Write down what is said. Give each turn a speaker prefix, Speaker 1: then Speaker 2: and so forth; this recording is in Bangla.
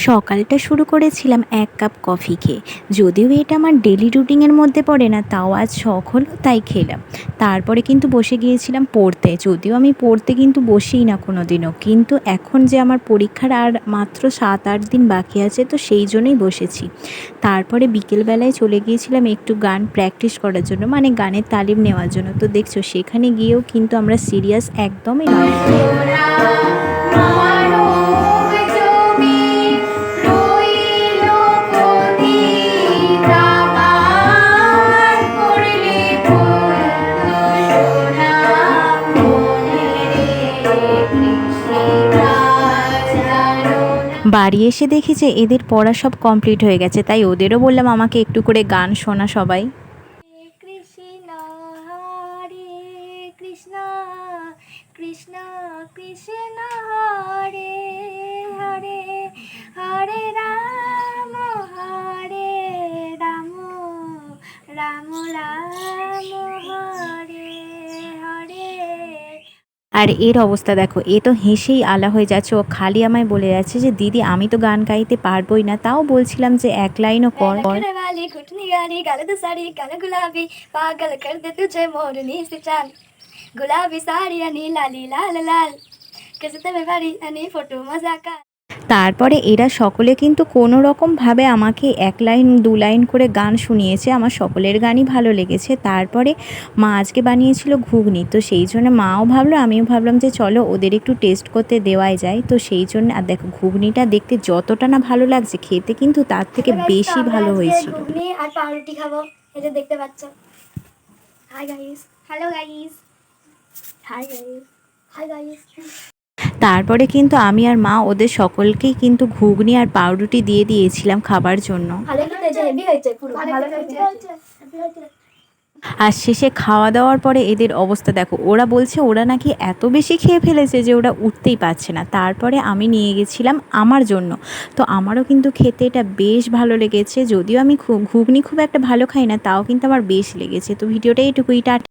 Speaker 1: সকালটা শুরু করেছিলাম ১ কাপ কফি খেয়ে। যদিও এটা আমার ডেইলি রুটিনের মধ্যে পড়ে না, তাও আজ শখ হলো তাই খেলাম। তারপরে কিন্তু বসে গিয়েছিলাম পড়তে। যদিও আমি পড়তে কিন্তু বসিই না কোনো দিনও। কিন্তু এখন যে আমার পরীক্ষার আর মাত্র ৭-৮ দিন বাকি আছে, তো সেই জন্যই বসেছি। তারপরে বিকেলবেলায় চলে গিয়েছিলাম একটু গান প্র্যাকটিস করার জন্য, মানে গানের তালিম নেওয়ার জন্য। তো দেখছো সেখানে গিয়েও কিন্তু আমরা সিরিয়াস একদমই নয়। বাড়ি এসে দেখি যে এদের পড়া সব কমপ্লিট হয়ে গেছে, তাই ওদেরও বললাম আমাকে একটু করে গান শোনা সবাই।
Speaker 2: কৃষ্ণ হরে কৃষ্ণ কৃষ্ণ কৃষ্ণ হরে হরে হরে রাম রাম রাম হরে হরে।
Speaker 1: আর এর অবস্থা দেখো, এ তো হেসেই আলা হয়ে যাচ্ছে। ও খালি আমায় বলে যাচ্ছে যে দিদি আমি তো গান গাইতে পারবোই না, তাও বলছিলাম যে এক লাইনও কর।
Speaker 2: वाली घुटनी गाली गल साड़ी गल गुलाबी पागल कर दे तुझे मोरनी से चांद गुलाबी साड़ी अनि लाली लाल लाल किसते में बारी अनि फोटो मजा का।
Speaker 1: তারপরে এরা সকলে কিন্তু কোনো রকমভাবে আমাকে ১ লাইন ২ লাইন করে গান শুনিয়েছে। আমার সকলের গানই ভালো লেগেছে। তারপরে মা আজকে বানিয়েছিল ঘুগনি, তো সেই জন্য মাও ভাবলো, আমিও ভাবলাম যে চলো ওদের একটু টেস্ট করতে দেওয়াই যায়। তো সেই জন্য আর দেখো ঘুগনিটা দেখতে যতটা না ভালো লাগছে, খেতে কিন্তু তার থেকে বেশি ভালো হয়েছিল।
Speaker 2: ঘুগনি আর পাউরুটি খাবো, এটা দেখতে পাচ্ছ। Hi guys, hello guys, hi guys, hi guys.
Speaker 1: তারপরে কিন্তু আমি আর মা ওদের সকলকেই কিন্তু ঘুগনি আর পাউরুটি দিয়ে দিয়েছিলাম খাবার জন্য। আর শেষে খাওয়া দাওয়ার পরে এদের অবস্থা দেখো, ওরা বলছে ওরা নাকি এত বেশি খেয়ে ফেলেছে যে ওরা উঠতেই পারছে না। তারপরে আমি নিয়ে গেছিলাম আমার জন্য। তো আমারও কিন্তু খেতে এটা বেশ ভালো লেগেছে। যদিও আমি ঘুগনি খুব একটা ভালো খাই না, তাও কিন্তু আমার বেশ লেগেছে। তো ভিডিওটা এইটুকুই। টাটা।